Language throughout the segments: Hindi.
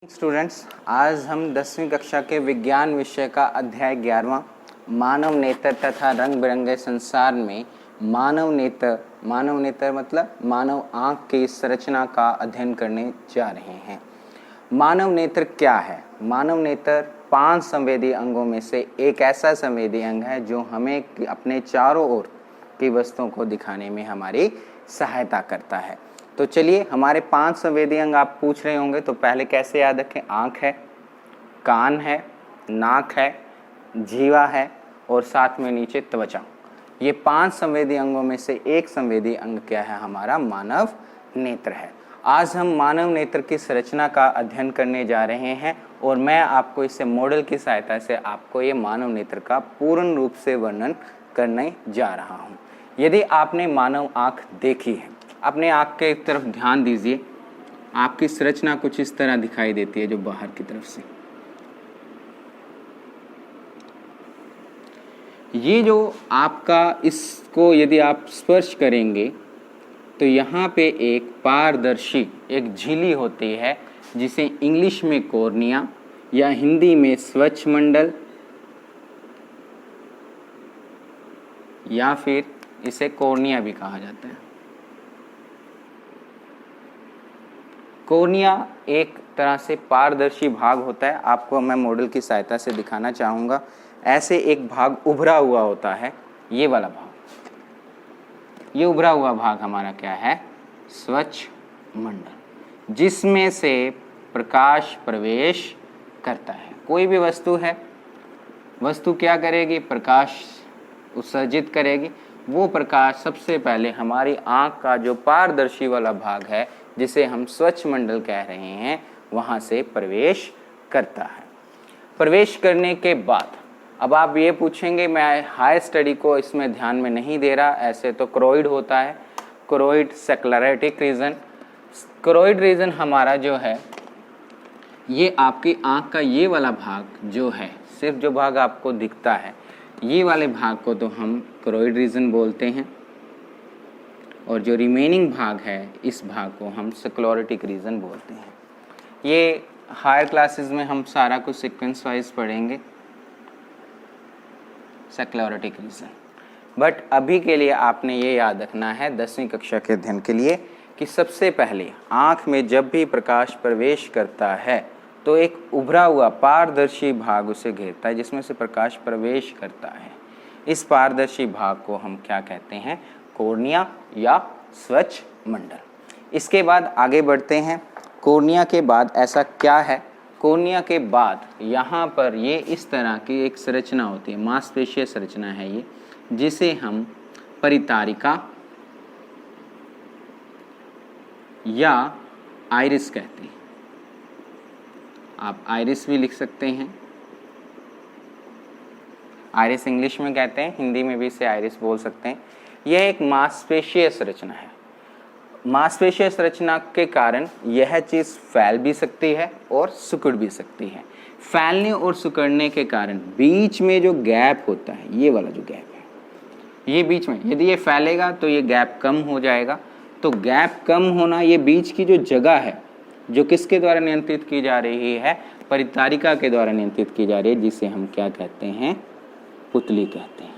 स्टूडेंट्स, आज हम 10वीं कक्षा के विज्ञान विषय का अध्याय 11वां मानव नेत्र तथा रंग बिरंगे संसार में मानव नेत्र मतलब मानव आँख की संरचना का अध्ययन करने जा रहे हैं। मानव नेत्र क्या है? मानव नेत्र 5 संवेदी अंगों में से एक ऐसा संवेदी अंग है जो हमें अपने चारों ओर की वस्तुओं को दिखाने में हमारी सहायता करता है। तो चलिए, हमारे 5 संवेदी अंग आप पूछ रहे होंगे तो पहले कैसे याद रखें? आँख है, कान है, नाक है, जीवा है और साथ में नीचे त्वचा। ये 5 संवेदी अंगों में से एक संवेदी अंग क्या है? हमारा मानव नेत्र है। आज हम मानव नेत्र की संरचना का अध्ययन करने जा रहे हैं और मैं आपको इससे मॉडल की सहायता से आपको ये मानव नेत्र का पूर्ण रूप से वर्णन करने जा रहा हूँ। यदि आपने मानव आँख देखी है, अपने आँख के एक तरफ ध्यान दीजिए। आपकी संरचना कुछ इस तरह दिखाई देती है जो बाहर की तरफ से। ये जो आपका, इसको यदि आप स्पर्श करेंगे तो यहाँ पे एक पारदर्शी एक झिल्ली होती है जिसे इंग्लिश में कॉर्निया या हिंदी में स्वच्छमंडल या फिर इसे कॉर्निया भी कहा जाता है। कॉर्निया एक तरह से पारदर्शी भाग होता है। आपको मैं मॉडल की सहायता से दिखाना चाहूँगा। ऐसे एक भाग उभरा हुआ होता है, ये वाला भाग। ये उभरा हुआ भाग हमारा क्या है? स्वच्छमंडल, जिसमें से प्रकाश प्रवेश करता है। कोई भी वस्तु है, वस्तु क्या करेगी? प्रकाश उत्सर्जित करेगी। वो प्रकाश सबसे पहले हमारी आँख का जो पारदर्शी वाला भाग है, जिसे हम स्वच्छमंडल कह रहे हैं, वहाँ से प्रवेश करता है। प्रवेश करने के बाद अब आप ये पूछेंगे, मैं हायर स्टडी को इसमें ध्यान में नहीं दे रहा, ऐसे तो क्रोइड होता है, क्रोइड सेक्लेरेटिक रीजन। क्रोइड रीजन हमारा जो है, ये आपकी आँख का ये वाला भाग जो है, सिर्फ जो भाग आपको दिखता है, ये वाले भाग को तो हम क्रोइड रीजन बोलते हैं और जो रिमेनिंग भाग है, इस भाग को हम स्क्लेरोटिक रीजन बोलते हैं। ये हायर क्लासेस में हम सारा कुछ सीक्वेंस वाइज पढ़ेंगे, स्क्लेरोटिक रीजन। बट अभी के लिए आपने ये याद रखना है 10वीं कक्षा के अध्ययन के लिए कि सबसे पहले आँख में जब भी प्रकाश प्रवेश करता है तो एक उभरा हुआ पारदर्शी भाग उसे घेरता है जिसमें से प्रकाश प्रवेश करता है। इस पारदर्शी भाग को हम क्या कहते हैं? कॉर्निया या स्वच्छमंडल। इसके बाद आगे बढ़ते हैं। कॉर्निया के बाद ऐसा क्या है? कॉर्निया के बाद यहाँ पर ये इस तरह की एक संरचना होती है, मांसपेशीय संरचना है ये, जिसे हम परितारिका या आइरिस कहते हैं। आप आइरिस भी लिख सकते हैं। आइरिस इंग्लिश में कहते हैं, हिंदी में भी इसे आइरिस बोल सकते हैं। यह एक मांसपेशीय संरचना है। मांसपेशीय संरचना के कारण यह चीज़ फैल भी सकती है और सिकुड़ भी सकती है। फैलने और सिकुड़ने के कारण बीच में जो गैप होता है, ये वाला जो गैप है, ये बीच में यदि ये फैलेगा तो ये गैप कम हो जाएगा। तो गैप कम होना, ये बीच की जो जगह है जो किसके द्वारा नियंत्रित की जा रही है? परितारिका के द्वारा नियंत्रित की जा रही है, जिसे हम क्या कहते हैं? पुतली कहते हैं।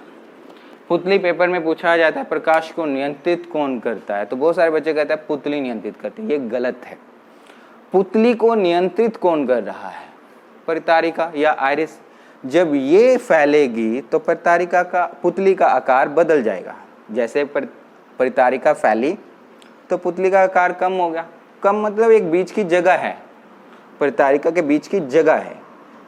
पुतली पेपर में पूछा जाता है प्रकाश को नियंत्रित कौन करता है, तो बहुत सारे बच्चे कहते हैं पुतली नियंत्रित करती है। ये गलत है। पुतली को नियंत्रित कौन कर रहा है? परितारिका या आइरिस। जब ये फैलेगी तो परितारिका का, पुतली का आकार बदल जाएगा। जैसे परितारिका फैली तो पुतली का आकार कम हो गया। कम मतलब एक बीच की जगह है, परितारिका के बीच की जगह है।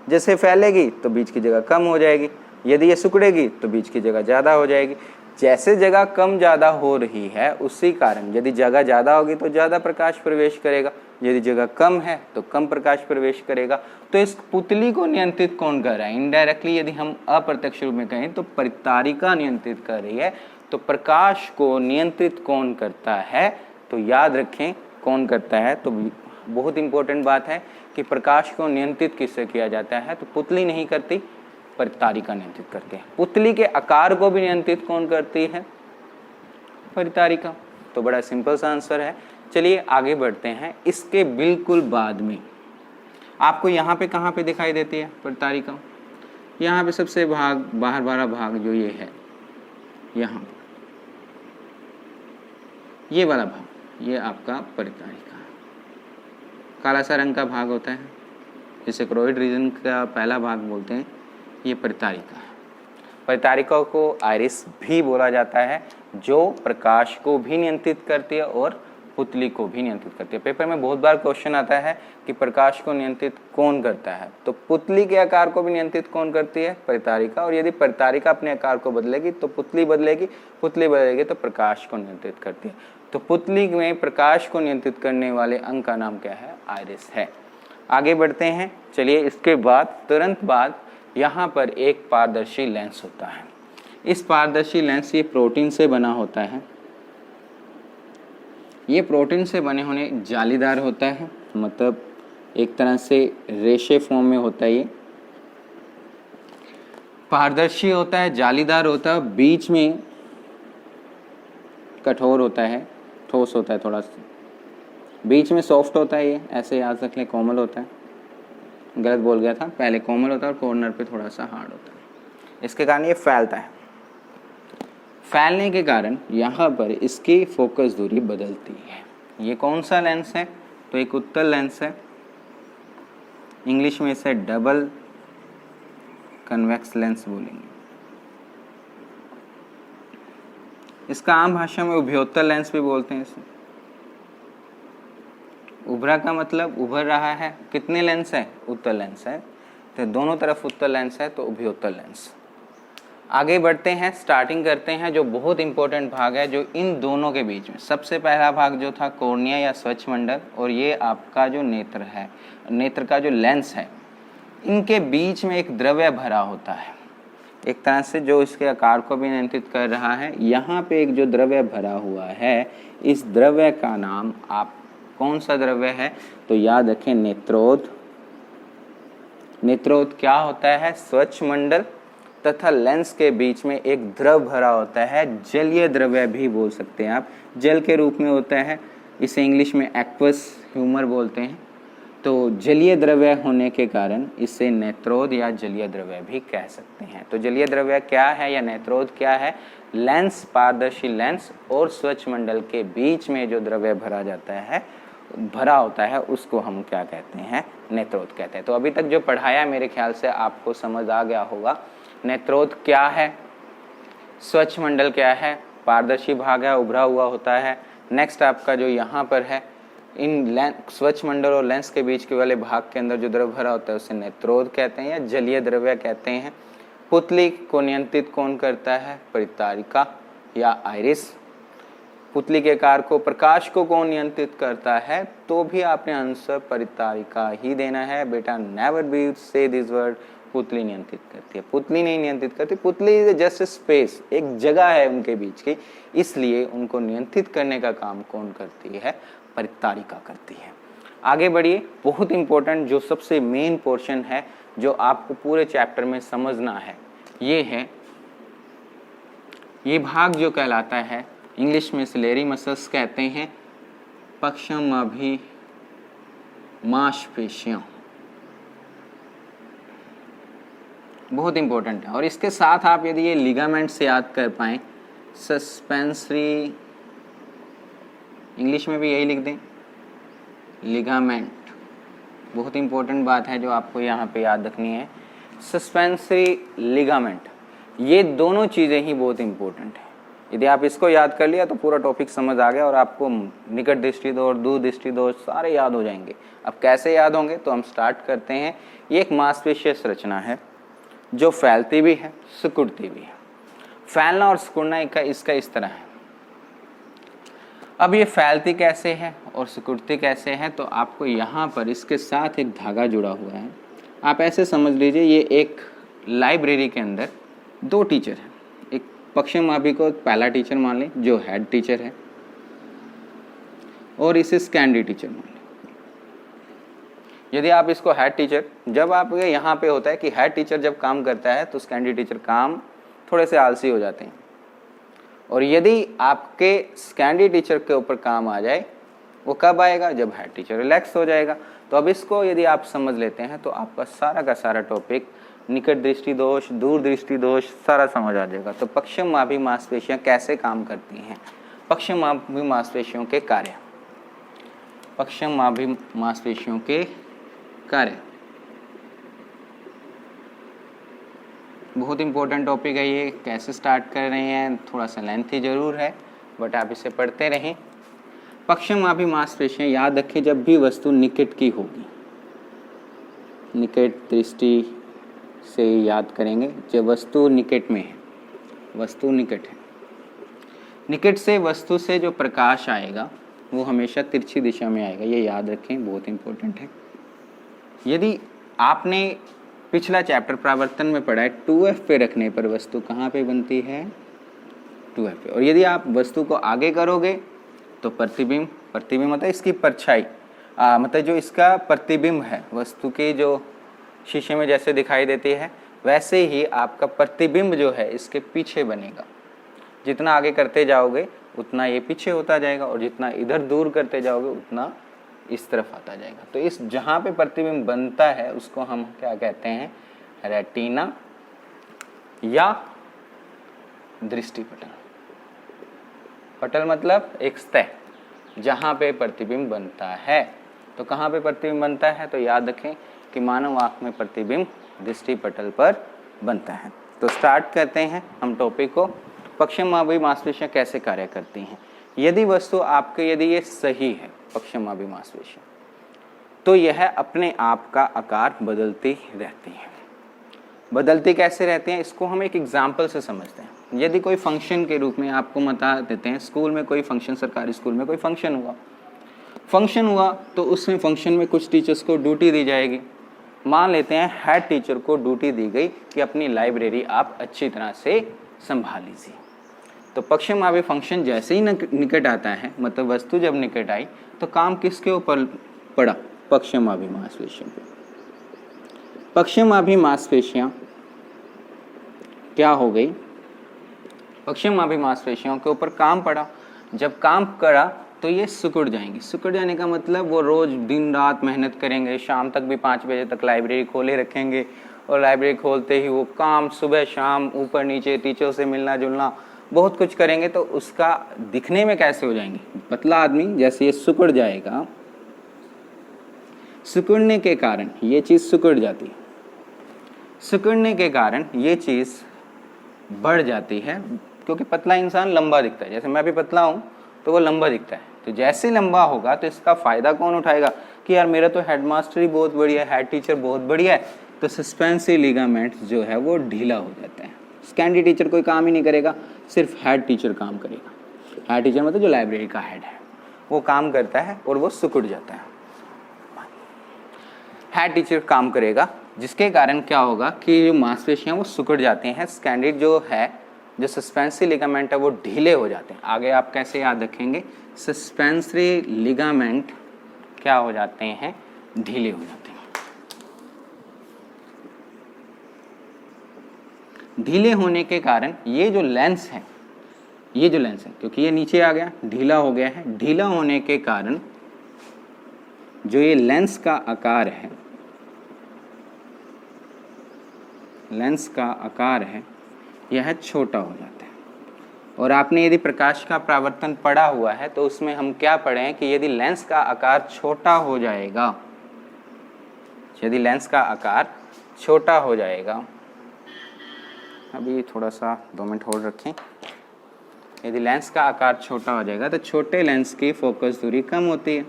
जैसे फैलेगी तो बीच की जगह कम हो जाएगी। यदि ये सिकुड़ेगी तो बीच की जगह ज़्यादा हो जाएगी। जैसे जगह कम ज़्यादा हो रही है, उसी कारण यदि जगह ज़्यादा होगी तो ज़्यादा प्रकाश प्रवेश करेगा, यदि जगह कम है तो कम प्रकाश प्रवेश करेगा। तो इस पुतली को नियंत्रित कौन कर रहा है? इनडायरेक्टली यदि हम अप्रत्यक्ष रूप में कहें तो परितारिका नियंत्रित कर रही है। तो प्रकाश को नियंत्रित कौन करता है? तो याद रखें कौन करता है। तो बहुत इंपॉर्टेंट बात है कि प्रकाश को नियंत्रित किससे किया जाता है? तो पुतली नहीं करती, परितारिका नियंत्रित करती है। पुतली के आकार को भी नियंत्रित कौन करती है? परितारिका। तो बड़ा सिंपल सा आंसर है। चलिए आगे बढ़ते हैं। इसके बिल्कुल बाद में आपको यहाँ पे कहाँ पे दिखाई देती है परितारिका? यहाँ पे सबसे बाहर वाला भाग जो ये है, यहाँ ये वाला भाग, ये आपका परितारिका है। काला सा रंग का भाग होता है जिसे क्रोइड रीजन का पहला भाग बोलते हैं, ये परितारिका है। परितारिका को आइरिस भी बोला जाता है, जो प्रकाश को भी नियंत्रित करती है और पुतली को भी नियंत्रित करती है। पेपर में बहुत बार क्वेश्चन आता है कि प्रकाश को नियंत्रित कौन करता है, तो पुतली के आकार को भी नियंत्रित कौन करती है? परितारिका। और यदि परितारिका अपने आकार को बदलेगी तो पुतली बदलेगी, पुतली बदलेगी तो प्रकाश को नियंत्रित करती है। तो पुतली में प्रकाश को नियंत्रित करने वाले अंग का नाम क्या है? आइरिस है। आगे बढ़ते हैं। चलिए, इसके बाद तुरंत बाद यहाँ पर एक पारदर्शी लेंस होता है। इस पारदर्शी लेंस ये प्रोटीन से बना होता है। ये प्रोटीन से बने होने जालीदार होता है, मतलब एक तरह से रेशे फॉर्म में होता है। ये पारदर्शी होता है, जालीदार होता है, बीच में कठोर होता है, ठोस होता है थोड़ा सा, बीच में सॉफ्ट होता है। ये ऐसे याद रख लें, कोमल होता है। गलत बोल गया था, पहले कोमल होता है और कॉर्नर पे थोड़ा सा हार्ड होता है। इसके कारण ये फैलता है। फैलने के कारण यहाँ पर इसकी फोकस दूरी बदलती है। ये कौन सा लेंस है? तो एक उत्तल लेंस है। इंग्लिश में इसे डबल कन्वेक्स लेंस बोलेंगे। इसका आम भाषा में उभयोत्तल लेंस भी बोलते हैं इसे। उभरा का मतलब उभर रहा है। कितने लेंस है? उत्तल लेंस है, तो दोनों तरफ उत्तल लेंस है, तो उभयोत्तल लेंस। आगे बढ़ते हैं, स्टार्टिंग करते हैं जो बहुत इंपॉर्टेंट भाग है, जो इन दोनों के बीच में सबसे पहला भाग जो था कॉर्निया या स्वच्छ मंडल, और ये आपका जो नेत्र है, नेत्र का जो लेंस है, इनके बीच में एक द्रव्य भरा होता है, एक तरह से जो इसके आकार को भी नियंत्रित कर रहा है। यहाँ पे एक जो द्रव्य भरा हुआ है, इस द्रव्य का नाम आप कौन सा द्रव्य है? तो याद रखें, नेत्रोद। नेत्रोद क्या होता है? स्वच्छ मंडल तथा लेंस के बीच में एक द्रव भरा होता है, जलीय द्रव्य भी बोल सकते हैं आप, जल के रूप में होता है। इसे इंग्लिश में एक्वस ह्यूमर बोलते हैं। तो जलीय द्रव्य होने के कारण इसे नेत्रोद या जलीय द्रव्य भी कह सकते हैं। तो जलीय द्रव्य क्या है या नेत्रोद क्या है? लेंस, पारदर्शी लेंस और स्वच्छ मंडल के बीच में जो द्रव्य भरा होता है उसको हम क्या कहते हैं? नेत्रोद कहते हैं। तो अभी तक जो पढ़ाया मेरे ख्याल से आपको समझ आ गया होगा। नेत्रोद क्या है, स्वच्छ मंडल क्या है, पारदर्शी भाग है, उभरा हुआ होता है। नेक्स्ट आपका जो यहाँ पर है, इन स्वच्छ मंडल और लेंस के बीच के वाले भाग के अंदर जो द्रव्य भरा होता है उसे नेत्रोद कहते हैं या जलीय द्रव्य कहते हैं। पुतली को नियंत्रित कौन करता है? परितारिका या आइरिस। पुतली के आकार को, प्रकाश को कौन नियंत्रित करता है? तो भी आपने आंसर परितारिका ही देना है बेटा। नेवर बी से दिस वर्ड, पुतली नियंत्रित करती है। पुतली नहीं नियंत्रित करती। पुतली इज जस्ट स्पेस, एक जगह है उनके बीच की, इसलिए उनको नियंत्रित करने का काम कौन करती है? परितारिका करती है। आगे बढ़िए, बहुत इंपॉर्टेंट जो सबसे मेन पोर्शन है जो आपको पूरे चैप्टर में समझना है, ये है ये भाग जो कहलाता है, इंग्लिश में सिलेरी मसल्स कहते हैं, पक्षमाभि मांसपेशियां। बहुत इंपॉर्टेंट है। और इसके साथ आप यदि ये लिगामेंट से याद कर पाएं, सस्पेंसरी, इंग्लिश में भी यही लिख दें, लिगामेंट। बहुत इंपॉर्टेंट बात है जो आपको यहाँ पे याद रखनी है, सस्पेंसरी लिगामेंट। ये दोनों चीज़ें ही बहुत इंपॉर्टेंट है। यदि आप इसको याद कर लिया तो पूरा टॉपिक समझ आ गया और आपको निकट दृष्टि दोष, दूर दृष्टि दोष सारे याद हो जाएंगे। अब कैसे याद होंगे? तो हम स्टार्ट करते हैं। ये एक मांसपेशीय संरचना है जो फैलती भी है, सिकुड़ती भी है। फैलना और सिकुड़ना इसका इस तरह है। अब ये फैलती कैसे है और सिकुड़ती कैसे है? तो आपको यहाँ पर इसके साथ एक धागा जुड़ा हुआ है। आप ऐसे समझ लीजिए, ये एक लाइब्रेरी के अंदर दो टीचर हैं। एक पक्षमाभि को पहला टीचर मान लें जो हेड टीचर है, और इसे सेकेंडरी टीचर मान लें। यदि आप इसको हेड टीचर, जब आप ये यहाँ पे होता है कि हेड टीचर जब काम करता है तो सेकेंडरी टीचर काम थोड़े से आलसी हो जाते हैं, और यदि आपके सेकेंडरी टीचर के ऊपर काम आ जाए वो कब आएगा? जब हेड टीचर रिलैक्स हो जाएगा। तो अब इसको यदि आप समझ लेते हैं तो आपका सारा का सारा टॉपिक निकट दृष्टि दोष, दूर दृष्टि दोष सारा समझ आ जाएगा। तो पश्चिमाभि मांसपेशियां कैसे काम करती हैं, पश्चिमाभि मांसपेशियों के कार्य, पश्चिमाभि मांसपेशियों के कार्य बहुत इंपॉर्टेंट टॉपिक है ये। कैसे स्टार्ट कर रहे हैं, थोड़ा सा लेंथी जरूर है बट आप इसे पढ़ते रहें। पश्चिमाभि मांसपेशियां याद रखें जब भी वस्तु निकट की होगी, निकट दृष्टि से याद करेंगे। जब वस्तु निकट में है, वस्तु निकट है, निकट से वस्तु से जो प्रकाश आएगा वो हमेशा तिरछी दिशा में आएगा, ये याद रखें, बहुत इंपॉर्टेंट है। यदि आपने पिछला चैप्टर परावर्तन में पढ़ा है 2f पे रखने पर वस्तु कहाँ पे बनती है? 2f पे। और यदि आप वस्तु को आगे करोगे तो प्रतिबिंब, प्रतिबिंब मतलब इसकी परछाई, मतलब जो इसका प्रतिबिंब है वस्तु की जो शीशे में जैसे दिखाई देती है वैसे ही आपका प्रतिबिंब जो है इसके पीछे बनेगा। जितना आगे करते जाओगे उतना ये पीछे होता जाएगा और जितना इधर दूर करते जाओगे उतना इस तरफ आता जाएगा। तो इस जहाँ पे प्रतिबिंब बनता है उसको हम क्या कहते हैं? रेटिना या दृष्टिपटल। पटल मतलब एक सतह जहाँ पे प्रतिबिंब बनता है। तो कहाँ पे प्रतिबिंब बनता है? तो याद रखें कि मानव आँख में प्रतिबिंब दृष्टिपटल पर बनता है। तो स्टार्ट करते हैं हम टॉपिक को। पश्चिमाभि मांसपेशियां कैसे कार्य करती हैं। यदि वस्तु आपके, यदि ये सही है पश्चिमाभि मांसपेशियां, तो यह अपने आप का आकार बदलती रहती हैं। बदलती कैसे रहती हैं इसको हम एक एग्जाम्पल से समझते हैं। यदि कोई फंक्शन के रूप में आपको बता देते हैं, स्कूल में कोई फंक्शन, सरकारी स्कूल में कोई फंक्शन हुआ तो उसमें फंक्शन में कुछ टीचर्स को ड्यूटी दी जाएगी। मान लेते हैं हेड टीचर को ड्यूटी दी गई कि अपनी लाइब्रेरी आप अच्छी तरह से संभाल लीजिए। तो पश्चिमाभि फंक्शन जैसे ही निकट आता है, मतलब वस्तु जब निकट आई तो काम किसके ऊपर पड़ा? पश्चिमाभि मांसपेशियों पे। पश्चिमाभि मांसपेशियां क्या हो गई? पश्चिमाभि मांसपेशियों के ऊपर काम पड़ा। जब काम करा तो ये सिकुड़ जाएंगी। सिकुड़ जाने का मतलब वो रोज दिन रात मेहनत करेंगे, शाम तक भी 5 बजे तक लाइब्रेरी खोले रखेंगे और लाइब्रेरी खोलते ही वो काम सुबह शाम ऊपर नीचे टीचर से मिलना जुलना बहुत कुछ करेंगे। तो उसका दिखने में कैसे हो जाएंगे? पतला आदमी जैसे ये सिकुड़ जाएगा, सिकुड़ने के कारण ये चीज़ सिकुड़ जाती है, सिकुड़ने के कारण ये चीज़ बढ़ जाती है क्योंकि पतला इंसान लंबा दिखता है। जैसे मैं भी पतला हूँ तो वो लंबा दिखता है। तो जैसे लंबा होगा तो इसका फ़ायदा कौन उठाएगा कि यार मेरा तो हेडमास्टर ही बहुत बढ़िया है, हेड टीचर बहुत बढ़िया है। तो सस्पेंसिव लिगामेंट जो है वो ढीला हो जाता है। सेकेंडरी टीचर कोई काम ही नहीं करेगा, सिर्फ हेड टीचर काम करेगा। हेड टीचर मतलब जो लाइब्रेरी का हेड है वो काम करता है और वो सिकुड़ जाता है। हेड टीचर काम करेगा जिसके कारण क्या होगा कि जो मांसपेशियां वो सिकुड़ जाती हैं। सेकेंडरी जो है, जो सस्पेंसरी लिगामेंट है वो ढीले हो जाते हैं। आगे आप कैसे याद रखेंगे? सस्पेंसरी लिगामेंट क्या हो जाते हैं? ढीले हो जाते हैं। ढीले होने के कारण ये जो लेंस है, ये जो लेंस है क्योंकि ये नीचे आ गया, ढीला हो गया है। ढीला होने के कारण जो ये लेंस का आकार है, लेंस का आकार है यह छोटा हो जाता है। और आपने यदि प्रकाश का परावर्तन पढ़ा हुआ है तो उसमें हम क्या पढ़े हैं कि यदि लेंस का आकार छोटा हो जाएगा, यदि लेंस का आकार छोटा हो जाएगा, अभी थोड़ा सा 2 मिनट होल्ड रखें। यदि लेंस का आकार छोटा हो जाएगा तो छोटे लेंस की फोकस दूरी कम होती है।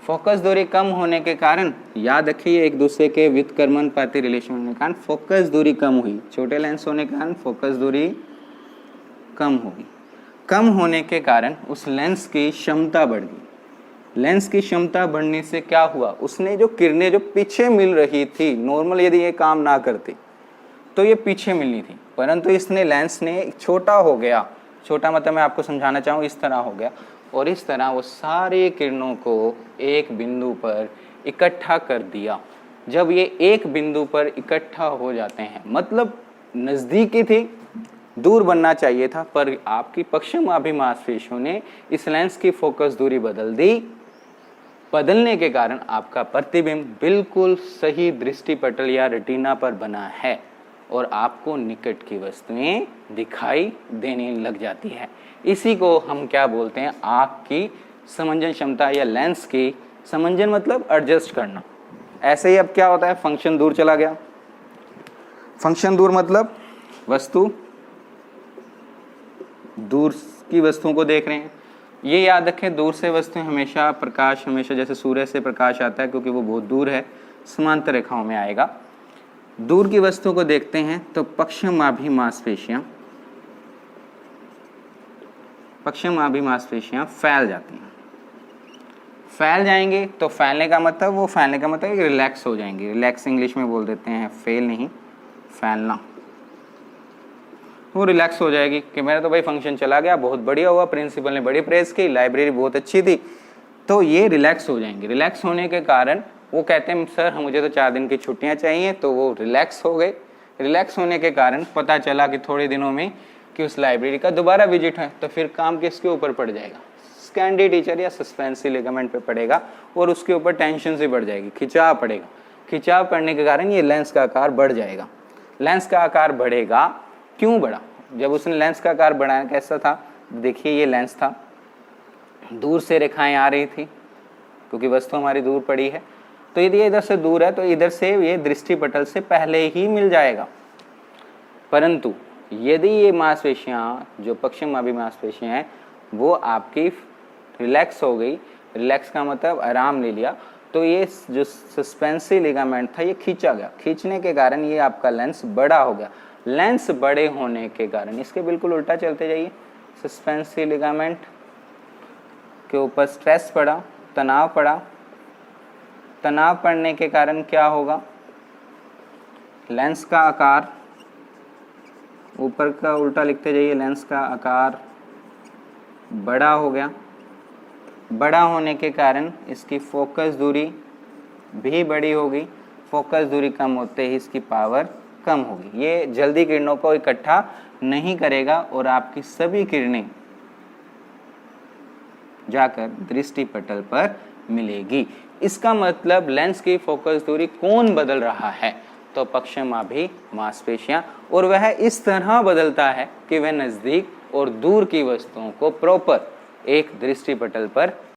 फोकस दूरी कम होने के कारण याद रखिए एक दूसरे के व्युत्क्रमणपाती रिलेशन होने के कारण फोकस दूरी कम हुई। छोटे लेंस होने के कारण फोकस दूरी कम होगी। कम होने के कारण उस लेंस की क्षमता बढ़ गई। लेंस की क्षमता बढ़ने से क्या हुआ? उसने जो किरणें जो पीछे मिल रही थी, नॉर्मल यदि ये काम ना करती तो ये पीछे मिलनी थी, परंतु इसने लेंस ने छोटा हो गया। छोटा मतलब मैं आपको समझाना चाहूँ इस तरह हो गया और इस तरह वो सारे किरणों को एक बिंदु पर इकट्ठा कर दिया। जब ये एक बिंदु पर इकट्ठा हो जाते हैं, मतलब नज़दीकी थी दूर बनना चाहिए था, पर आपकी पश्चिमाभि मांसपेशियों ने इस लेंस की फोकस दूरी बदल दी। बदलने के कारण आपका प्रतिबिंब बिल्कुल सही दृष्टिपटल या रेटिना पर बना है और आपको निकट की वस्तुएं दिखाई देने लग जाती है। इसी को हम क्या बोलते हैं, आँख की समंजन क्षमता या लेंस की समंजन मतलब एडजस्ट करना। ऐसे ही अब क्या होता है, फंक्शन दूर चला गया। फंक्शन दूर मतलब वस्तु दूर की वस्तुओं को देख रहे हैं। ये याद रखें, दूर से वस्तुएं हमेशा प्रकाश, हमेशा जैसे सूर्य से प्रकाश आता है क्योंकि वो बहुत दूर है, समांतर रेखाओं में आएगा। दूर की वस्तुओं को देखते हैं तो पश्चिमाभि मांसपेशियां फैल जाती हैं। फैल जाएंगे तो फैलने का मतलब रिलैक्स हो जाएंगे। रिलैक्स इंग्लिश में बोल देते हैं, फेल नहीं, फैलना। वो रिलैक्स हो जाएगी कि मेरा तो भाई फंक्शन चला गया, बहुत बढ़िया हुआ, प्रिंसिपल ने बड़ी प्रेस की, लाइब्रेरी बहुत अच्छी थी, तो ये रिलैक्स हो जाएंगे। रिलैक्स होने के कारण वो कहते हैं सर मुझे तो 4 दिन की छुट्टियां चाहिए, तो वो रिलैक्स हो गए। रिलैक्स होने के कारण पता चला कि थोड़े दिनों में कि उस लाइब्रेरी का दोबारा विजिट है, तो फिर काम किसके ऊपर पड़ जाएगा, स्कैंडी टीचर या सस्पेंसी लिगामेंट पे पड़ेगा और उसके ऊपर टेंशन से बढ़ जाएगी, खिंचाव पड़ेगा। खिंचाव पड़ने के कारण ये लेंस का आकार बढ़ जाएगा। लेंस का आकार बढ़ेगा, क्यों बढ़ा, जब उसने लेंस का आकार बढ़ाया कैसा था, देखिए ये लेंस था, दूर से रेखाएं आ रही थी क्योंकि वस्तु हमारी दूर पड़ी है, तो यदि इधर से दूर है तो इधर से ये दृष्टिपटल से पहले ही मिल जाएगा। परंतु यदि ये मांसपेशियां जो पश्चिमाभि मांसपेशियां हैं वो आपकी रिलैक्स हो गई, रिलैक्स का मतलब आराम ले लिया, तो ये जो सस्पेंसी लिगामेंट था ये खींचा गया। खींचने के कारण ये आपका लेंस बड़ा हो गया। लेंस बड़े होने के कारण इसके बिल्कुल उल्टा चलते जाइए, सस्पेंसी लिगामेंट के ऊपर स्ट्रेस पड़ा, तनाव पड़ा। तनाव पड़ने के कारण क्या होगा, लेंस का आकार, ऊपर का उल्टा लिखते जाइए, लेंस का आकार बड़ा हो गया। बड़ा होने के कारण इसकी फोकस दूरी भी बड़ी होगी। फोकस दूरी कम होते ही इसकी पावर कम होगी। ये जल्दी किरणों को इकट्ठा नहीं करेगा और आपकी सभी किरणें जाकर दृष्टिपटल पर मिलेगी। इसका मतलब लेंस की फोकस दूरी कौन बदल रहा है, तो पश्चिमाभि मांसपेशियां, और वह इस तरह बदलता है कि वह नजदीक और दूर की वस्तुओं को प्रॉपर एक दृष्टिपटल पर